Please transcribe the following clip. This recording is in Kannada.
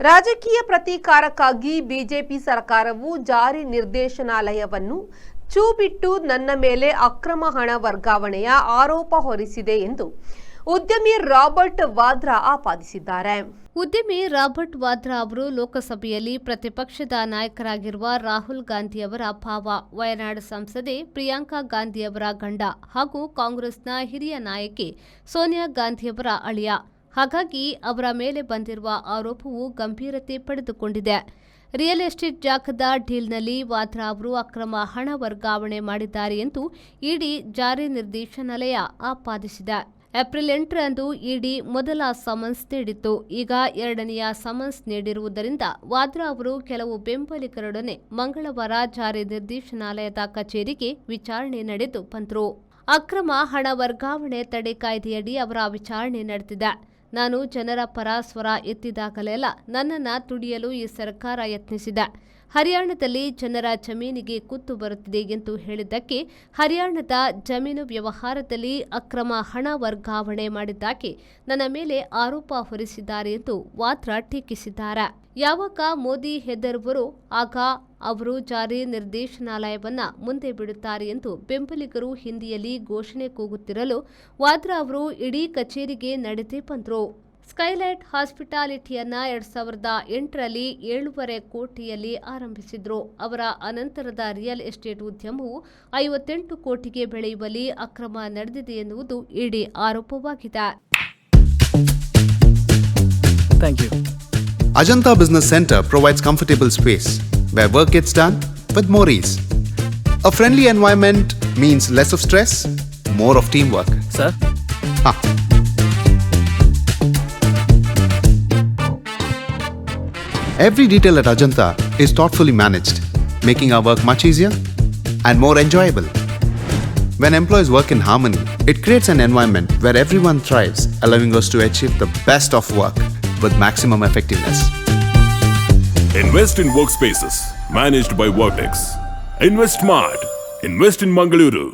ರಾಜಕೀಯ ಪ್ರತೀಕಾರಕ್ಕಾಗಿ ಬಿಜೆಪಿ ಸರ್ಕಾರವು ಜಾರಿ ನಿರ್ದೇಶನಾಲಯವನ್ನು ಚೂ ಬಿಟ್ಟು ನನ್ನ ಮೇಲೆ ಅಕ್ರಮ ಹಣ ವರ್ಗಾವಣೆಯ ಆರೋಪ ಹೊರಿಸಿದೆ ಎಂದು ಉದ್ಯಮಿ ರಾಬರ್ಟ್ ವಾದ್ರಾ ಆಪಾದಿಸಿದ್ದಾರೆ. ಉದ್ಯಮಿ ರಾಬರ್ಟ್ ವಾದ್ರಾ ಅವರು ಲೋಕಸಭೆಯಲ್ಲಿ ಪ್ರತಿಪಕ್ಷದ ನಾಯಕರಾಗಿರುವ ರಾಹುಲ್ ಗಾಂಧಿಯವರ ಭಾವ, ವಯನಾಡ್ ಸಂಸದೆ ಪ್ರಿಯಾಂಕಾ ಗಾಂಧಿಯವರ ಗಂಡ ಹಾಗೂ ಕಾಂಗ್ರೆಸ್ನ ಹಿರಿಯ ನಾಯಕಿ ಸೋನಿಯಾ ಗಾಂಧಿಯವರ ಅಳಿಯ. ಹಾಗಾಗಿ ಅವರ ಮೇಲೆ ಬಂದಿರುವ ಆರೋಪವು ಗಂಭೀರತೆ ಪಡೆದುಕೊಂಡಿದೆ. ರಿಯಲ್ ಎಸ್ಟೇಟ್ ಜಾಗದ ಡೀಲ್ನಲ್ಲಿ ವಾದ್ರಾ ಅವರು ಅಕ್ರಮ ಹಣ ವರ್ಗಾವಣೆ ಮಾಡಿದ್ದಾರೆ ಎಂದು ಇಡಿ ಜಾರಿ ನಿರ್ದೇಶನಾಲಯ ಆಪಾದಿಸಿದೆ. ಏಪ್ರಿಲ್ 8ರಂದು ಇಡಿ ಮೊದಲ ಸಮನ್ಸ್ ನೀಡಿತ್ತು. ಈಗ ಎರಡನೆಯ ಸಮನ್ಸ್ ನೀಡಿರುವುದರಿಂದ ವಾದ್ರಾ ಅವರು ಕೆಲವು ಬೆಂಬಲಿಗರೊಡನೆ ಮಂಗಳವಾರ ಜಾರಿ ನಿರ್ದೇಶನಾಲಯದ ಕಚೇರಿಗೆ ವಿಚಾರಣೆ ನಡೆದು ಬಂದರು. ಅಕ್ರಮ ಹಣ ವರ್ಗಾವಣೆ ತಡೆ ಕಾಯ್ದೆಯಡಿ ಅವರ ವಿಚಾರಣೆ ನಡೆದಿದೆ. ನಾನು ಜನರ ಪರ ಸ್ವರ ಎತ್ತಿದಾಗಲೆಲ್ಲ ನನ್ನನ್ನು ತುಡಿಯಲು ಈ ಸರ್ಕಾರ ಯತ್ನಿಸಿದೆ. ಹರಿಯಾಣದಲ್ಲಿ ಜನರ ಜಮೀನಿಗೆ ಕುತ್ತು ಬರುತ್ತಿದೆ ಎಂದು ಹೇಳಿದ್ದಕ್ಕೆ ಹರಿಯಾಣದ ಜಮೀನು ವ್ಯವಹಾರದಲ್ಲಿ ಅಕ್ರಮ ಹಣ ವರ್ಗಾವಣೆ ಮಾಡಿದ್ದಕ್ಕೆ ನನ್ನ ಮೇಲೆ ಆರೋಪ ಹೊರಿಸಿದ್ದಾರೆ ಎಂದು ವಾದ್ರಾ ಟೀಕಿಸಿದ್ದಾರೆ. ಯಾವಾಗ ಮೋದಿ ಹೆದರುವರೋ ಆಗ ಅವರು ಜಾರಿ ನಿರ್ದೇಶನಾಲಯವನ್ನ ಮುಂದೆ ಬಿಡುತ್ತಾರೆ ಎಂದು ಬೆಂಬಲಿಗರು ಹಿಂದಿಯಲ್ಲಿ ಘೋಷಣೆ ಕೂಗುತ್ತಿರಲು ವಾದ್ರಾ ಅವರು ಇಡೀ ಕಚೇರಿಗೆ ನಡೆದೇ ಬಂದರು. ಸ್ಕೈಲೈಟ್ ಹಾಸ್ಪಿಟಾಲಿಟಿಯನ್ನ 2008ರಲ್ಲಿ 7.5 ಕೋಟಿಯಲ್ಲಿ ಆರಂಭಿಸಿದ್ರು. ಅವರ ಅನಂತರದ ರಿಯಲ್ ಎಸ್ಟೇಟ್ ಉದ್ಯಮವು 58 ಕೋಟಿಗೆ ಬೆಳೆಯುವಲ್ಲಿ ಅಕ್ರಮ ನಡೆದಿದೆ ಎನ್ನುವುದು ಇಡಿ ಆರೋಪವಾಗಿದೆ. Ajanta Business Center provides comfortable space where work gets done with more ease. A friendly environment means less of stress, more of teamwork. Sir? Every detail at Ajanta is thoughtfully managed, making our work much easier and more enjoyable. When employees work in harmony, it creates an environment where everyone thrives, allowing us to achieve the best of work with maximum effectiveness. Invest in workspaces managed by Vertex. Invest smart. Invest in Mangaluru.